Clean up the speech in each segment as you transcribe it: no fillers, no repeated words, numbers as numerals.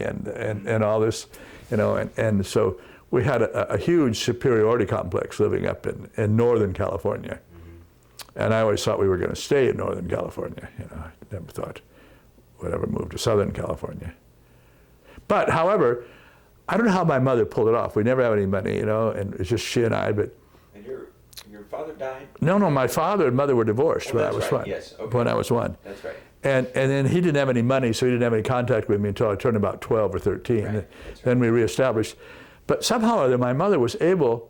and all this, and so we had a huge superiority complex living up in Northern California. And I always thought we were going to stay in Northern California. I never thought we'd ever move to Southern California. But, however, I don't know how my mother pulled it off. We never had any money, and it's just she and I. But and your father died? No, my father and mother were divorced when I was right. one. Yes, okay. When I was one. That's right. And then he didn't have any money, so he didn't have any contact with me until I turned about 12 or 13. Right. Then we reestablished. But somehow or other, my mother was able,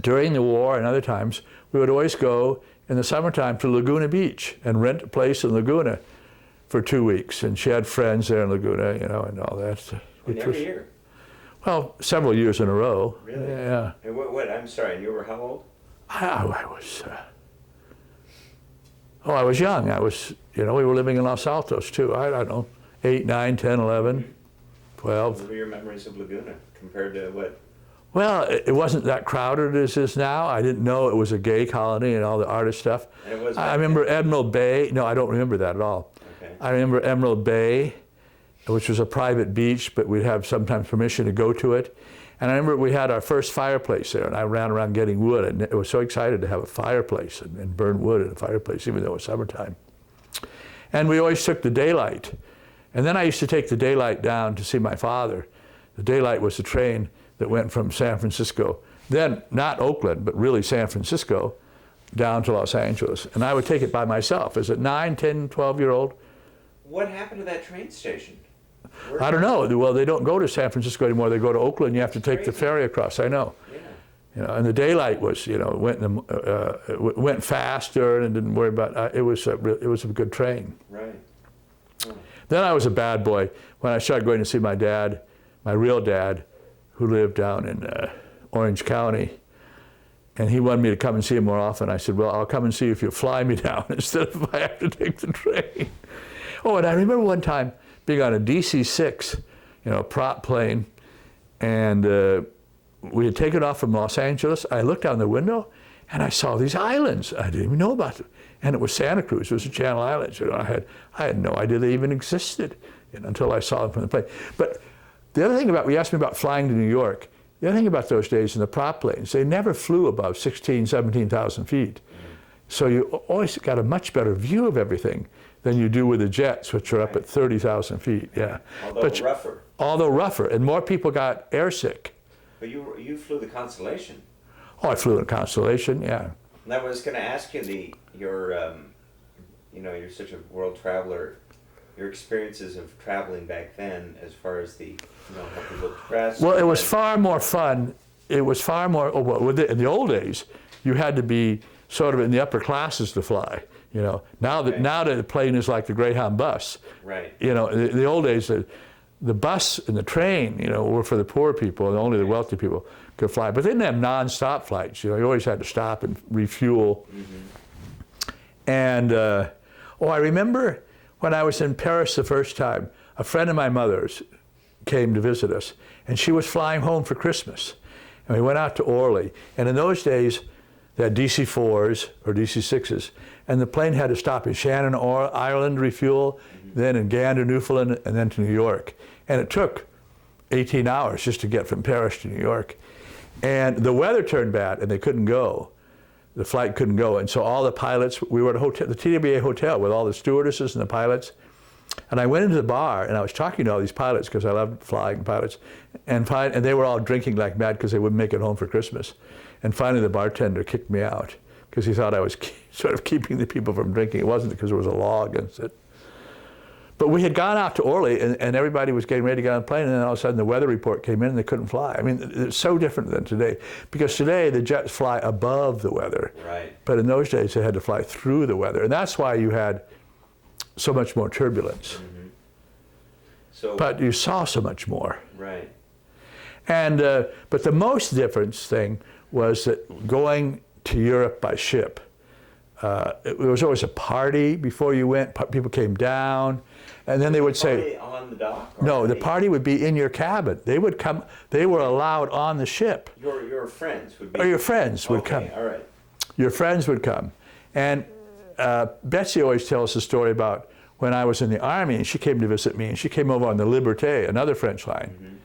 during the war and other times, we would always go in the summertime to Laguna Beach and rent a place in Laguna for 2 weeks. And she had friends there in Laguna, and all that. And every year? Well, several years in a row. Really? Yeah. And what I'm sorry, and you were how old? I was young. We were living in Los Altos too. I don't know, 8, 9, 10, 11, 12. What were your memories of Laguna compared to what? Well, it wasn't that crowded as it is now. I didn't know it was a gay colony and all the artist stuff. And it was I remember Emerald Bay. No, I don't remember that at all. Okay. I remember Emerald Bay, which was a private beach, but we'd have sometimes permission to go to it. And I remember we had our first fireplace there, and I ran around getting wood, and I was so excited to have a fireplace and burn wood in a fireplace, even though it was summertime. And we always took the daylight. And then I used to take the daylight down to see my father. The daylight was the train that went from San Francisco, then not Oakland, but really San Francisco, down to Los Angeles. And I would take it by myself as a 9, 10, 12-year-old. What happened to that train station? I don't know. Well, they don't go to San Francisco anymore. They go to Oakland. You have to take the ferry across. I know. Yeah. And the daylight was, went faster and didn't worry about. It was a good train. Right. Oh. Then I was a bad boy when I started going to see my dad, my real dad, who lived down in Orange County, and he wanted me to come and see him more often. I said, "Well, I'll come and see you if you fly me down instead of if I have to take the train." Oh, and I remember one time being on a DC-6, a prop plane, and we had taken off from Los Angeles. I looked out the window, and I saw these islands. I didn't even know about them. And it was Santa Cruz. It was the Channel Islands. I had no idea they even existed until I saw them from the plane. But the other thing you asked me about flying to New York. The other thing about those days in the prop planes, they never flew above 16,000, 17,000 feet. So you always got a much better view of everything than you do with the jets, which are up at 30,000 feet. Yeah. Although rougher, and more people got airsick. But you flew the Constellation. Oh, I flew in a Constellation, yeah. And I was going to ask you you're such a world traveler. Your experiences of traveling back then, as far as how people dress. Well, it was far more fun. It was far more. In the old days, you had to be sort of in the upper classes to fly. Now the plane is like the Greyhound bus. Right. In the old days, the bus and the train, were for the poor people, and only the wealthy people could fly. But they didn't have non-stop flights. You always had to stop and refuel. Mm-hmm. And I remember when I was in Paris the first time, a friend of my mother's came to visit us, and she was flying home for Christmas. And we went out to Orly. And in those days, they had DC-4s or DC-6s, and the plane had to stop in Shannon, Ireland, refuel, then in Gander, Newfoundland, and then to New York. And it took 18 hours just to get from Paris to New York. And the weather turned bad, and they couldn't go. The flight couldn't go, and so all the pilots, we were at a hotel, the TWA hotel with all the stewardesses and the pilots, and I went into the bar, and I was talking to all these pilots, because I loved flying pilots, and they were all drinking like mad because they wouldn't make it home for Christmas. And finally the bartender kicked me out, because he thought I was sort of keeping the people from drinking. It wasn't because there was a law against it. But we had gone out to Orly, and everybody was getting ready to get on the plane, and then all of a sudden the weather report came in and they couldn't fly. I mean, it's so different than today, because today the jets fly above the weather. Right. But in those days they had to fly through the weather, and that's why you had so much more turbulence. Mm-hmm. But you saw so much more. Right. And but the most difference thing was that going to Europe by ship, there was always a party before you went. People came down, and then they would say, on the dock? No, the party would be in your cabin. They would come. They were allowed on the ship. Your friends would be. Or your friends would come. All right. Your friends would come, and Betsy always tells the story about when I was in the Army, and she came to visit me, and she came over on the Liberté, another French line. Mm-hmm.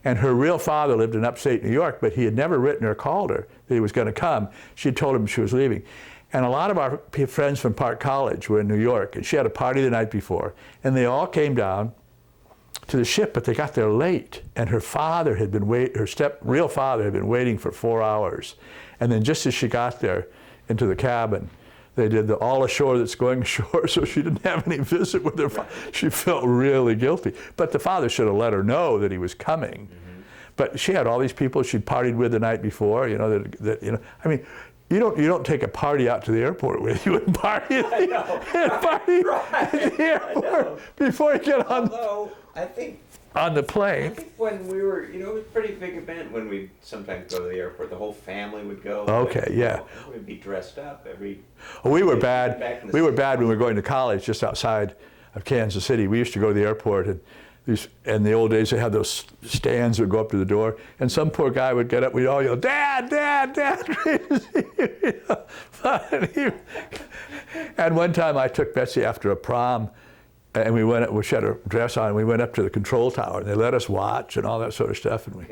And her real father lived in upstate New York, but he had never written or called her that he was going to come. She had told him she was leaving. And a lot of our friends from Park College were in New York, and she had a party the night before, and they all came down to the ship, but they got there late, and her father had been real father had been waiting for 4 hours. And then just as she got there into the cabin, they did the all ashore that's going ashore, so she didn't have any visit with her father. She felt really guilty. But the father should have let her know that he was coming. Mm-hmm. But she had all these people she'd partied with the night before, you know, I mean, you don't take a party out to the airport with you and party at the airport before you get on. Although, I think on the plane. I think when we were, it was a pretty big event when we sometimes go to the airport. The whole family would go. Okay, yeah. We'd be dressed up every. Well, we were bad. We were bad when we were going to college just outside of Kansas City. We used to go to the airport, and in the old days they had those stands that would go up to the door, and some poor guy would get up. We'd all yell, "Dad, Dad, Dad!" And one time I took Betsy after a prom. And she had her dress on, and we went up to the control tower, and they let us watch and all that sort of stuff. And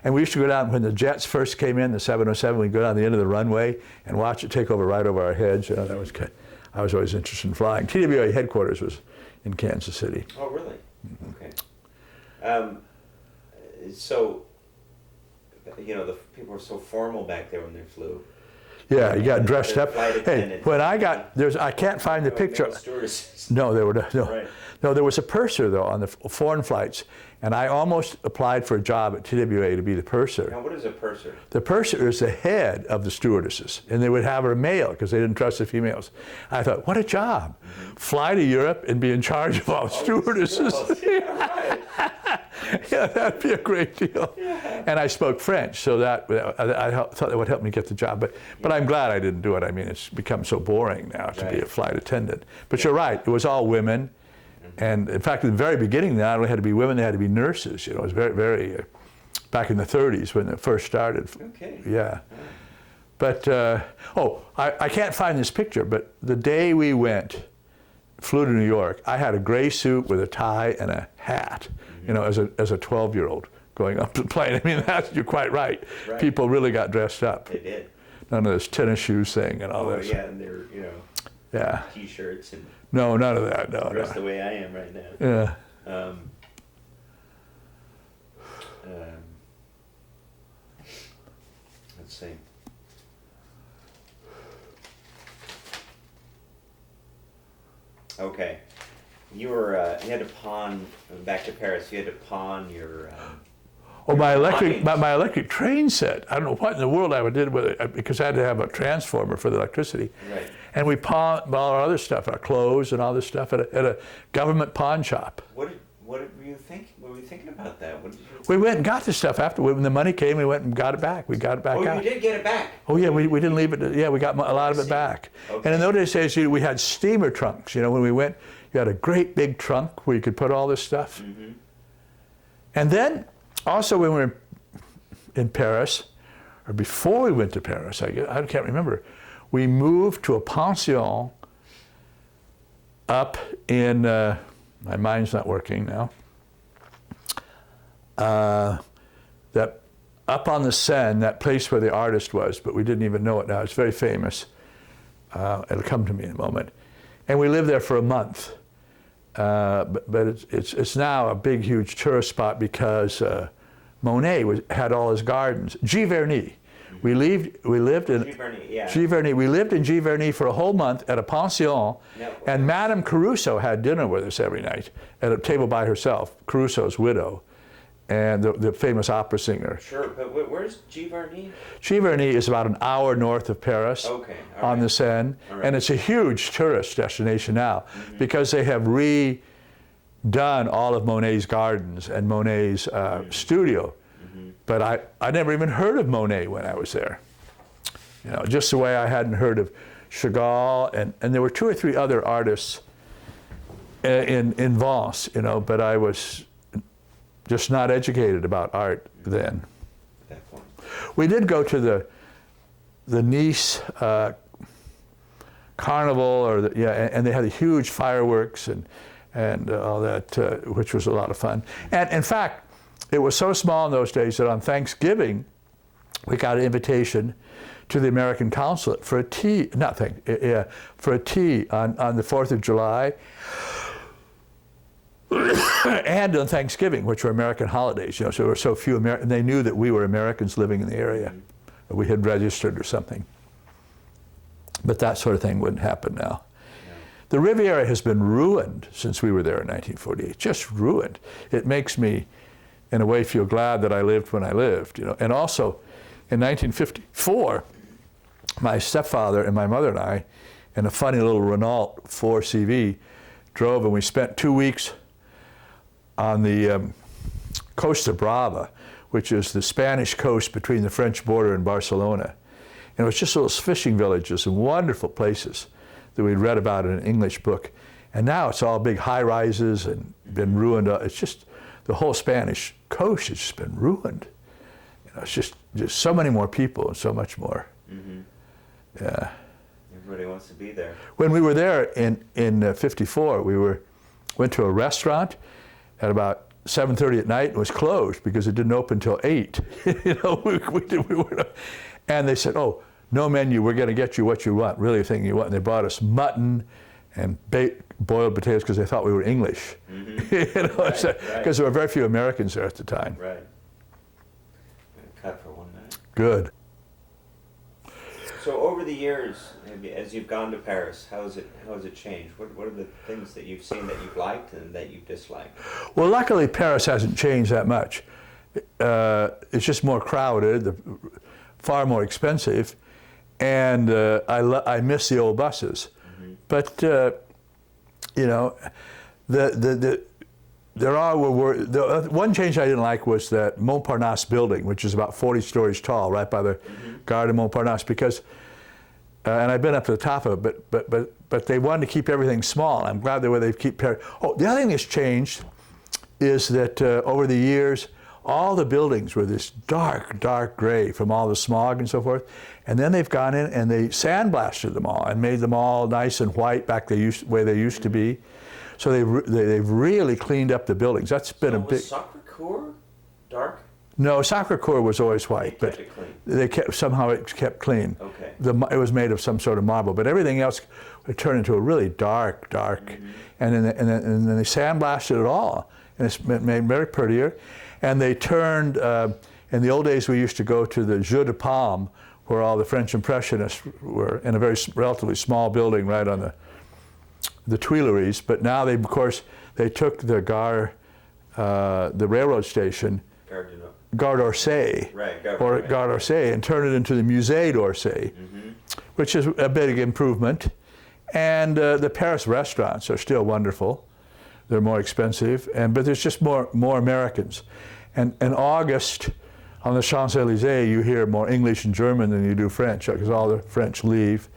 and we used to go down, when the jets first came in, the 707, we'd go down the end of the runway and watch it take over right over our heads. You know, that was good. I was always interested in flying. TWA headquarters was in Kansas City. Oh, really? Okay. So, you know, the people were so formal back there when they flew. Yeah, you got dressed up. Hey, when I can't find the picture. No, there were no. Right. No, there was a purser though on the foreign flights, and I almost applied for a job at TWA to be the purser. Now, what is a purser? The purser is the head of the stewardesses, and they would have her male because they didn't trust the females. I thought, what a job! Mm-hmm. Fly to Europe and be in charge of all stewardesses. Yeah, right. Yeah, that'd be a great deal. Yeah. And I spoke French, so I thought that would help me get the job. But I'm glad I didn't do it. I mean, it's become so boring now to be a flight attendant. But you're right, it was all women. And in fact, in the very beginning, not only had to be women, they had to be nurses. You know, it was very, very, back in the 30s when it first started. Okay. Yeah. But, I can't find this picture, but the day we flew to New York, I had a gray suit with a tie and a hat, you know, as a 12-year-old going up to the plane. I mean, you're quite right. People really got dressed up. They did. None of this tennis shoes thing and all this. Oh, yeah, and they're, T-shirts and... No, none of that, no. Dressed the way I am right now. Yeah. Let's see. Okay. You had to pawn, back to Paris, you had to pawn your... my electric train set. I don't know what in the world I did with it because I had to have a transformer for the electricity. Right. And we pawned all our other stuff, our clothes and all this stuff at a government pawn shop. What were you thinking? What were you thinking about that? What did you... We went and got the stuff after. When the money came, we went and got it back. We got it back out. Oh, you did get it back? Oh, yeah, we didn't leave it. Yeah, we got a lot of it back. Okay. And in those days, we had steamer trunks. You know, when we went, you had a great big trunk where you could put all this stuff. Mm-hmm. And then, also when we were in Paris, or before we went to Paris, I can't remember, we moved to a pension up in, my mind's not working now, that up on the Seine, that place where the artist was, but we didn't even know it now. It's very famous. It'll come to me in a moment. And we lived there for a month. But it's now a big, huge tourist spot because Monet had all his gardens. Giverny. We lived in Giverny, yeah. Giverny. We lived in Giverny for a whole month at a pension, and Madame Caruso had dinner with us every night at a table by herself. Caruso's widow, and the famous opera singer. Sure, but where's Giverny? Giverny is about an hour north of Paris, on the Seine, and it's a huge tourist destination now because they have redone all of Monet's gardens and Monet's studio. But I never even heard of Monet when I was there. You know, just the way I hadn't heard of Chagall, and there were 2 or 3 other artists in Vence, you know, but I was just not educated about art then. We did go to the Nice carnival, or and they had the huge fireworks and all that, which was a lot of fun. And in fact, it was so small in those days that on Thanksgiving, we got an invitation to the American consulate for a tea, for a tea on the 4th of July and on Thanksgiving, which were American holidays, so there were so few Americans, and they knew that we were Americans living in the area. We had registered or something. But that sort of thing wouldn't happen now. The Riviera has been ruined since we were there in 1948, just ruined. It makes me, in a way, feel glad that I lived when I lived, And also, in 1954, my stepfather and my mother and I, in a funny little Renault 4CV, drove, and we spent 2 weeks on the Costa Brava, which is the Spanish coast between the French border and Barcelona. And it was just little fishing villages and wonderful places that we'd read about in an English book. And now it's all big high-rises and been ruined. It's just, the whole Spanish coast has just been ruined. It's just so many more people and so much more. Mm-hmm. Yeah. Everybody wants to be there. When we were there in 54, we went to a restaurant at about 7:30 at night and was closed because it didn't open until 8. we were, and they said, "Oh, no menu. We're going to get you what you want, really, thing you want." And they brought us mutton and boiled potatoes because they thought we were English. Mm-hmm. Because there were very few Americans there at the time. Right. Cut for 1 minute. Good. So over the years, as you've gone to Paris, how has it changed? What are the things that you've seen that you've liked and that you've disliked? Well, luckily Paris hasn't changed that much. It's just more crowded, far more expensive, and I miss the old buses. Mm-hmm. But one change I didn't like was that Montparnasse building, which is about 40 stories tall, right by the Gare de Montparnasse, because, and I've been up to the top of it, but they wanted to keep everything small. I'm glad they keep Paris. Oh, the other thing that's changed is that over the years, all the buildings were this dark, dark gray from all the smog and so forth, and then they've gone in and they sandblasted them all and made them all nice and white back the way they used to be. So they've really cleaned up the buildings. That's been a big. Sacré-Cœur dark? No, Sacré-Cœur was always white, but somehow it kept clean. Okay. It was made of some sort of marble, but everything else would turn into a really dark, and then they sandblasted it all, and it's made very prettier. And they turned. In the old days, we used to go to the Jeu de Paume, where all the French Impressionists were, in a very relatively small building right on the Tuileries. But now they took the Gare, the railroad station, Gare d'Orsay, Gare d'Orsay, and turned it into the Musée d'Orsay, which is a big improvement. And the Paris restaurants are still wonderful. They're more expensive, but there's just more Americans. And in August, on the Champs-Élysées, you hear more English and German than you do French, because all the French leave.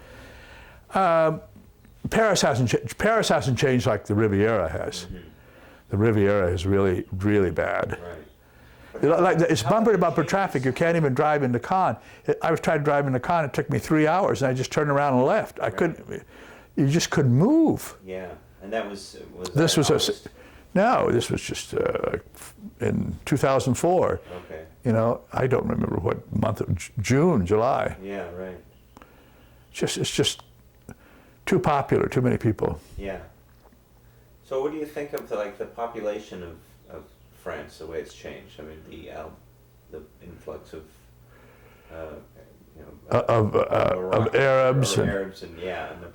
Paris hasn't changed like the Riviera has. The Riviera is really, really bad. Right. It's bumper-to-bumper traffic. You can't even drive into Cannes. I was trying to drive into Cannes. It took me 3 hours, and I just turned around and left. I couldn't. You just couldn't move. Yeah, and that was. This was this was just in 2004. Okay. I don't remember what month of June, July. Yeah, right. It's just too popular, too many people. Yeah. So what do you think of the population of France, the way it's changed? I mean, the influx of Arabs and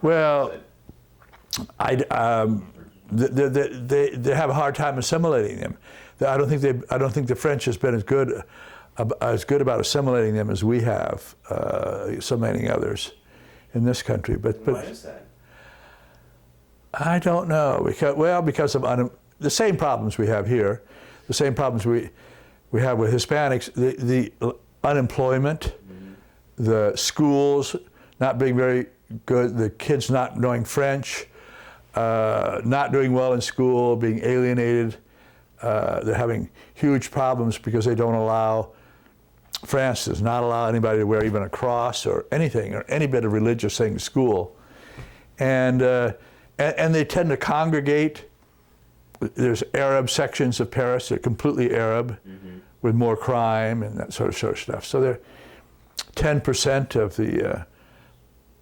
well, they have a hard time assimilating them. I don't think the French has been as good about assimilating them as we have assimilating others in this country. But why is that? I don't know, because of the same problems we have here, the same problems we have with Hispanics, the unemployment, the schools not being very good, the kids not knowing French, not doing well in school, being alienated. They're having huge problems because they don't allow, France does not allow anybody to wear even a cross or anything, or any bit of religious thing in school. and they tend to congregate. There's Arab sections of Paris that are completely Arab, with more crime and that sort of stuff. So they're 10% of the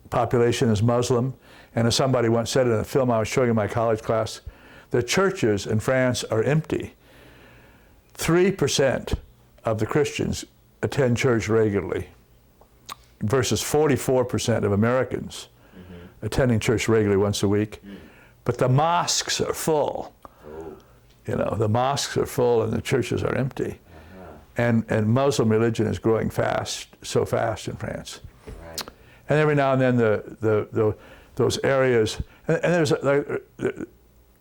population is Muslim. And as somebody once said in a film I was showing in my college class, the churches in France are empty. 3% of the Christians attend church regularly versus 44% of Americans attending church regularly once a week. But the mosques are full. You know, the mosques are full and the churches are empty. And Muslim religion is growing fast, so fast in France. Right. And every now and then those areas, and there's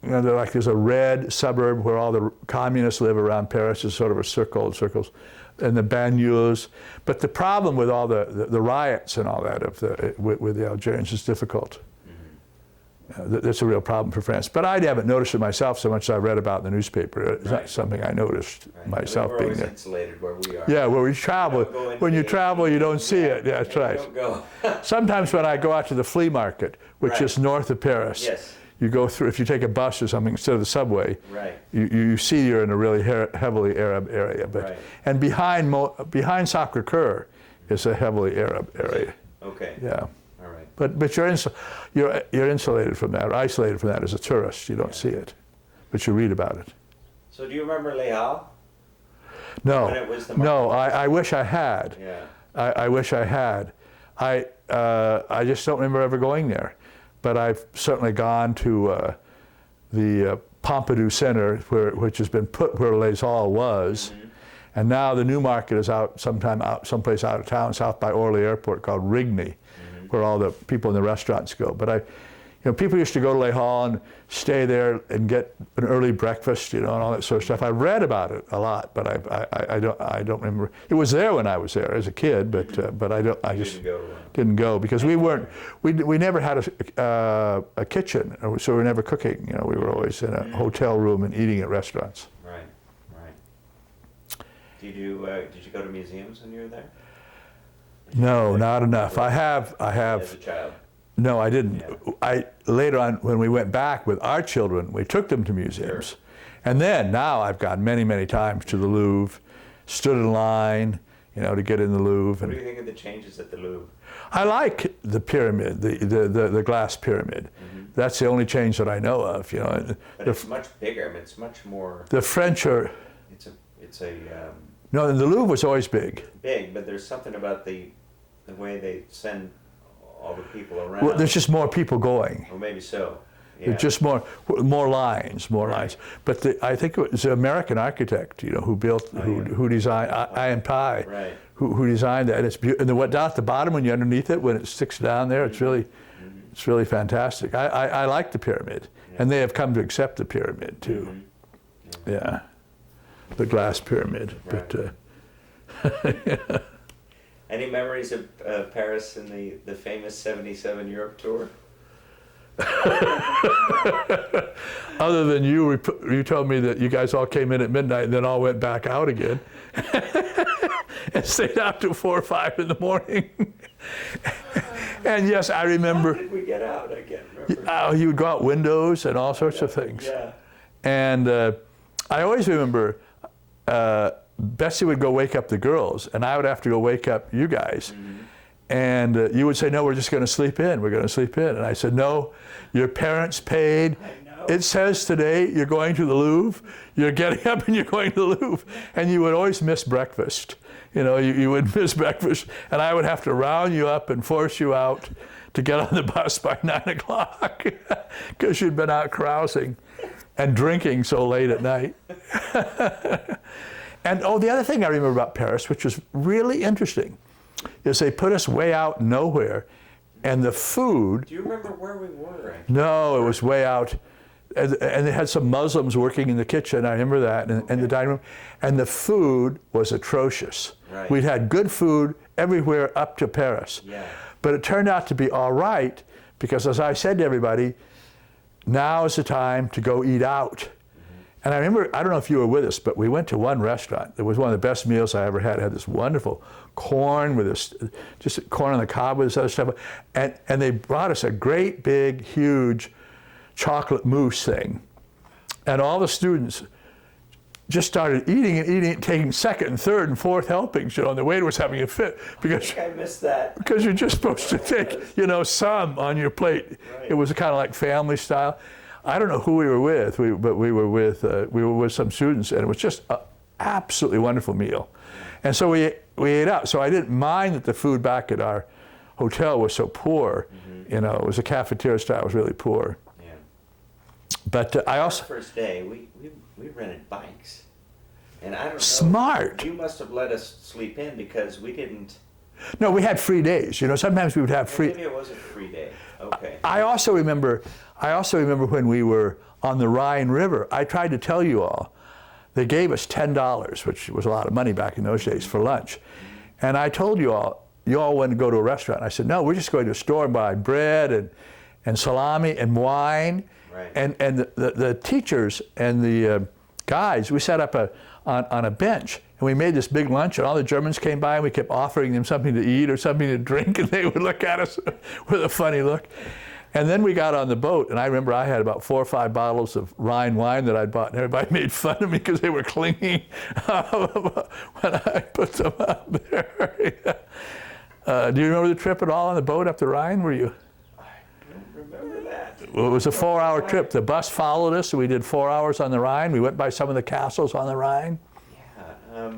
there's a red suburb where all the communists live around Paris. Is sort of a circle of circles, and the banlieues. But the problem with all the riots and all that with the Algerians is difficult. That's a real problem for France. But I haven't noticed it myself so much as I read about in the newspaper. It's not something I noticed myself we're being always there. insulated where we are. Yeah, where we travel. When you travel, you don't see it. Yeah, that's right. Don't go. Sometimes when I go out to the flea market, which is north of Paris, Yes. you go through, if you take a bus or something instead of the subway, Right. you see you're in a really heavily Arab area. But and behind Sacré-Cœur is a heavily Arab area. Okay. Yeah. All right. But you're insulated from that, or isolated from that as a tourist. You don't see it, but you read about it. So do you remember Les Halles? No, When it was the no. I wish I had. Yeah. I wish I had. I just don't remember ever going there, but I've certainly gone to the Pompidou Center, which has been put where Les Halles was, and now the new market is someplace out of town, south by Orly Airport, called Rigny, where all the people in the restaurants go. But people used to go to Les Halles and stay there and get an early breakfast, and all that sort of stuff. I read about it a lot, but I don't remember. It was there when I was there as a kid, but I just didn't go because we never had a kitchen, so we were never cooking. We were always in a hotel room and eating at restaurants. Right. Did you go to museums when you were there? No, not enough. I have. As a child. No, I didn't. Later on, when we went back with our children, we took them to museums. Sure. And then, now I've gone many, many times to the Louvre, stood in line, to get in the Louvre. What do you think of the changes at the Louvre? I like the pyramid, the glass pyramid. That's the only change that I know of, But it's much bigger. I mean, it's much more. The French are. It's a. No, the Louvre was always big. Big, but there's something about the way they send all the people around. Well, there's just more people going. Well, maybe so. Yeah. There's just more lines. But I think it was an American architect, who built, who designed, Ian Pye, who designed that. And down at the bottom, when you're underneath it, when it sticks down there, it's really fantastic. I like the pyramid, and they have come to accept the pyramid too. Yeah, the glass pyramid. Right. But any memories of Paris and the famous '77 Europe tour? Other than you told me that you guys all came in at midnight and then all went back out again and stayed out till 4 or 5 in the morning. And yes, I remember. How did we get out? I can't remember. You would go out windows and all sorts of things. Yeah. And I always remember Bessie would go wake up the girls, and I would have to go wake up you guys. And you would say, no, we're just going to sleep in. We're going to sleep in. And I said, no, your parents paid. It says today you're going to the Louvre. You're getting up and you're going to the Louvre. And you would always miss breakfast. You would miss breakfast. And I would have to round you up and force you out to get on the bus by 9 o'clock because you'd been out carousing and drinking so late at night. And the other thing I remember about Paris, which was really interesting, is they put us way out nowhere, and the food. Do you remember where we were? No, it was way out, and they had some Muslims working in the kitchen. I remember that, and the dining room, and the food was atrocious. Right. We'd had good food everywhere up to Paris, but it turned out to be all right because, as I said to everybody, now is the time to go eat out. And I remember, I don't know if you were with us, but we went to one restaurant. It was one of the best meals I ever had. It had this wonderful corn with this, just corn on the cob with this other stuff. And they brought us a great, big, huge chocolate mousse thing. And all the students just started eating and eating, taking second and third and fourth helpings, and the waiter was having a fit because I missed that. Because you're just supposed to take, some on your plate. Right. It was kind of like family style. I don't know who we were with, but we were with some students, and it was just an absolutely wonderful meal. And so we ate out. So I didn't mind that the food back at our hotel was so poor. It was a cafeteria style. It was really poor. Yeah. But I also First day, we rented bikes, and I don't know. Smart. You must have let us sleep in because we didn't. No, we had free days. Sometimes we would have free. Maybe it was a free day. Okay. I also remember when we were on the Rhine River. I tried to tell you all, they gave us $10, which was a lot of money back in those days, for lunch. And I told you all went to go to a restaurant. I said, no, we're just going to a store and buy bread and salami and wine. Right. And the teachers and the guides, we sat up on a bench, and we made this big lunch, and all the Germans came by, and we kept offering them something to eat or something to drink, and they would look at us with a funny look. And then we got on the boat, and I remember I had about 4 or 5 bottles of Rhine wine that I'd bought, and everybody made fun of me because they were clinging when I put them up there. Do you remember the trip at all on the boat up the Rhine? Were you? I don't remember that. Well, it was a 4-hour trip. The bus followed us, so we did 4 hours on the Rhine. We went by some of the castles on the Rhine. Yeah.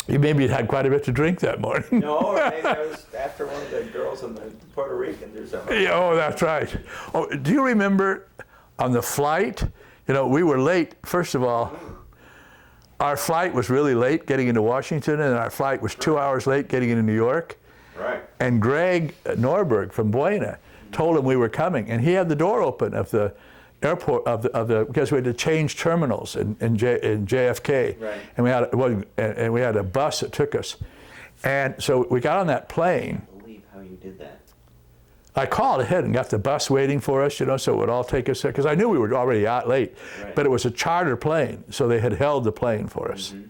You maybe had quite a bit to drink that morning. No, or maybe I was after one of the girls in the Puerto Rican or something. Yeah, oh, that's right. Oh, do you remember on the flight? We were late. First of all, our flight was really late getting into Washington, and our flight was 2 hours late getting into New York. Right. And Greg Norberg from Buena told him we were coming, and he had the door open of the airport because we had to change terminals in JFK, right. and we had a bus that took us, and so we got on that plane. I can't believe how you did that. I called ahead and got the bus waiting for us, so it would all take us there, because I knew we were already out late, right. but it was a charter plane, so they had held the plane for us. Mm-hmm.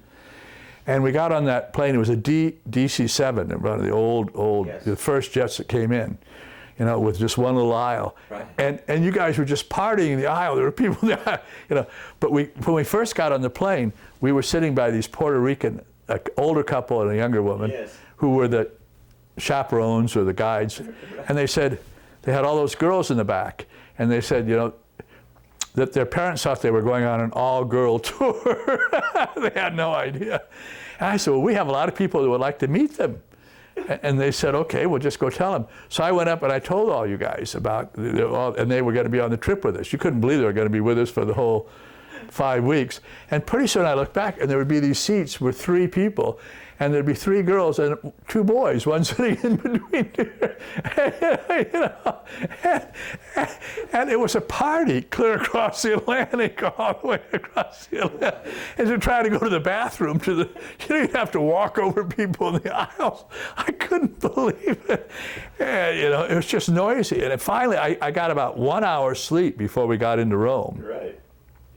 And we got on that plane. It was a DC-7, one of the old, yes. the first jets that came in, with just one little aisle. Right. And you guys were just partying in the aisle. There were people in the aisle, But when we first got on the plane, we were sitting by these Puerto Rican, an older couple and a younger woman, yes. who were the chaperones or the guides. And they said, they had all those girls in the back. And they said, that their parents thought they were going on an all-girl tour. They had no idea. And I said, well, we have a lot of people that would like to meet them. And they said, okay, we'll just go tell them. So I went up and I told all you guys about, and they were going to be on the trip with us. You couldn't believe they were going to be with us for the whole 5 weeks. And pretty soon I looked back, and there would be these seats with 3 people, and there'd be 3 girls and 2 boys, one sitting in between. And it was a party clear across the Atlantic, all the way across the Atlantic. And to try to go to the bathroom, you'd have to walk over people in the aisles. I couldn't believe it. And, it was just noisy. And finally, I got about 1 hour's sleep before we got into Rome. Right.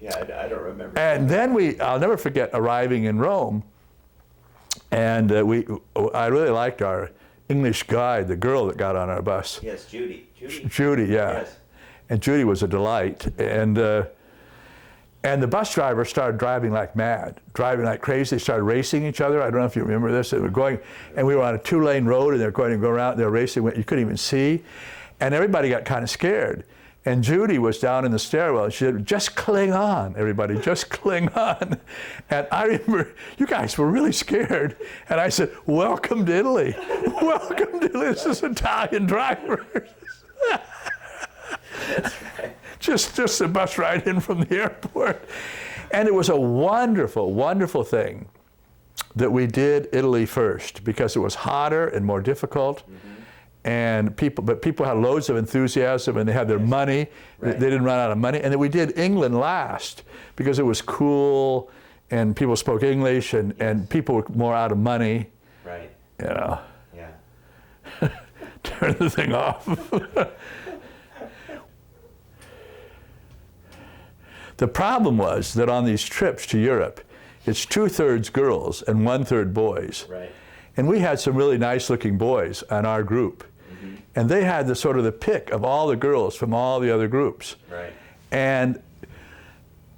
Yeah, I don't remember. And then I'll never forget arriving in Rome. And I really liked our English guide, the girl that got on our bus. Yes, Judy. Judy, yeah. Yes. And Judy was a delight. And the bus driver started driving like mad, driving like crazy. They started racing each other. I don't know if you remember this. They were going, and we were on a 2-lane road, and they were going to go around. They were racing. You couldn't even see. And everybody got kind of scared. And Judy was down in the stairwell. She said, just cling on, everybody, just cling on. And I remember, you guys were really scared. And I said, welcome to Italy. Welcome to Italy. This is Italian drivers. That's right. Just a bus ride in from the airport. And it was a wonderful, wonderful thing that we did Italy first, because it was hotter and more difficult. Mm-hmm. And people had loads of enthusiasm, and they had their money. Right. They didn't run out of money. And then we did England last, because it was cool, and people spoke English, and people were more out of money. Right. Yeah. Turn the thing off. The problem was that on these trips to Europe, it's 2/3 girls and 1/3 boys. Right. And we had some really nice looking boys on our group. Mm-hmm. And they had the sort of the pick of all the girls from all the other groups. Right. And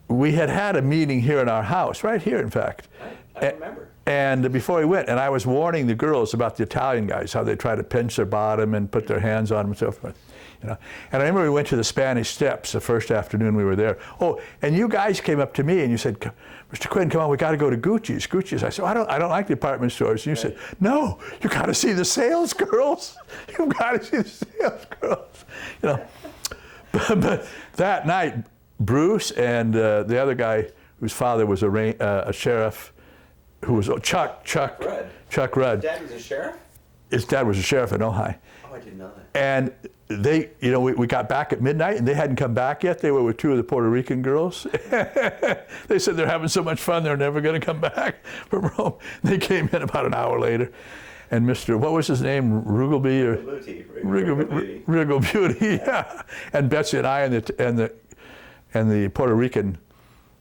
we had a meeting here in our house, right here in fact. I remember. And before we went, and I was warning the girls about the Italian guys, how they try to pinch their bottom and put their hands on them and so forth. You know. And I remember we went to the Spanish Steps the first afternoon we were there. Oh, and you guys came up to me and you said, Mr. Quinn, come on, we got to go to Gucci's. Gucci's. I said, I don't like department stores. And you said, no, you got to see the sales girls. You've got to see the sales girls. You know. But that night, Bruce and the other guy whose father was a sheriff, who was Chuck Rudd. Chuck Rudd. Dad was a sheriff? His dad was a sheriff in Ojai. Oh, I didn't know that. And they, you know, we got back at midnight and they hadn't come back yet. They were with 2 of the Puerto Rican girls. They said they're having so much fun they're never going to come back from Rome. They came in about an hour later. And Mr. what was his name? Rugelby or Riggle Beauty, yeah. And Betsy and I and the Puerto Rican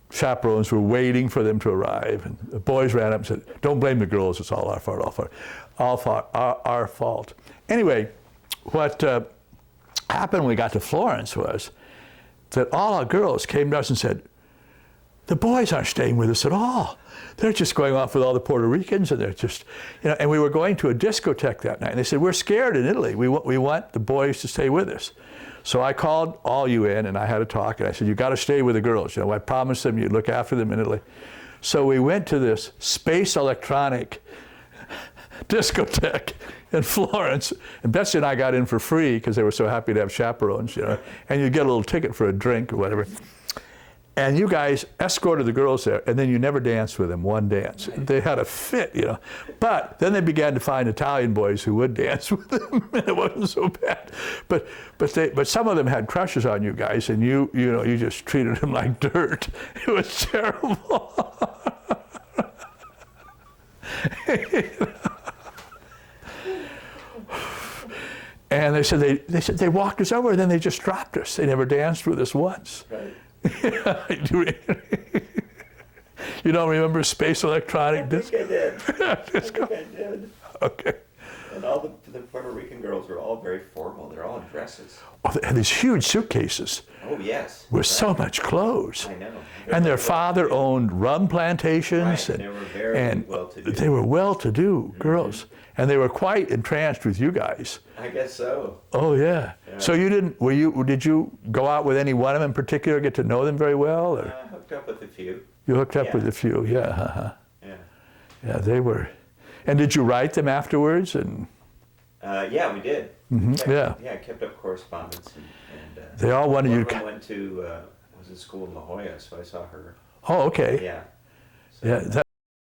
chaperones were waiting for them to arrive. And the boys ran up and said, "Don't blame the girls. It's all our fault. Our fault." Anyway, what happened when we got to Florence was that all our girls came to us and said, "The boys aren't staying with us at all. They're just going off with all the Puerto Ricans, and they're just, you know." And we were going to a discotheque that night, and they said, "We're scared in Italy. We want the boys to stay with us." So I called all you in, and I had a talk, and I said, "You got to stay with the girls. You know, I promised them you'd look after them in Italy." So we went to this space electronic discotheque in Florence, and Betsy and I got in for free because they were so happy to have chaperones, you know, and you get a little ticket for a drink or whatever. And you guys escorted the girls there, and then you never danced with them, one dance. They had a fit, you know. But then they began to find Italian boys who would dance with them, and it wasn't so bad. But some of them had crushes on you guys, and you just treated them like dirt. It was terrible. And they said they walked us over, and then they just dropped us. They never danced with us once. Right. You don't remember space electronic disco? I did. I think I did. Okay. And all the Puerto Rican girls were all very formal. They're all in dresses. Oh, they had these huge suitcases Oh, yes. with so much clothes. I know. And their father owned rum plantations. Right, and they were very well-to-do. They were well-to-do girls. And they were quite entranced with you guys. I guess so. Oh, yeah. So did you go out with any one of them in particular, get to know them very well? Or? I hooked up with a few. You hooked up with a few, yeah. Uh-huh. Yeah. Yeah, they were. And did you write them afterwards? And Yeah, we did. Mm-hmm. Yeah, I kept up correspondence. And they all wanted you to... One went to, was in school in La Jolla, so I saw her. Oh, okay. Yeah. So, Yeah,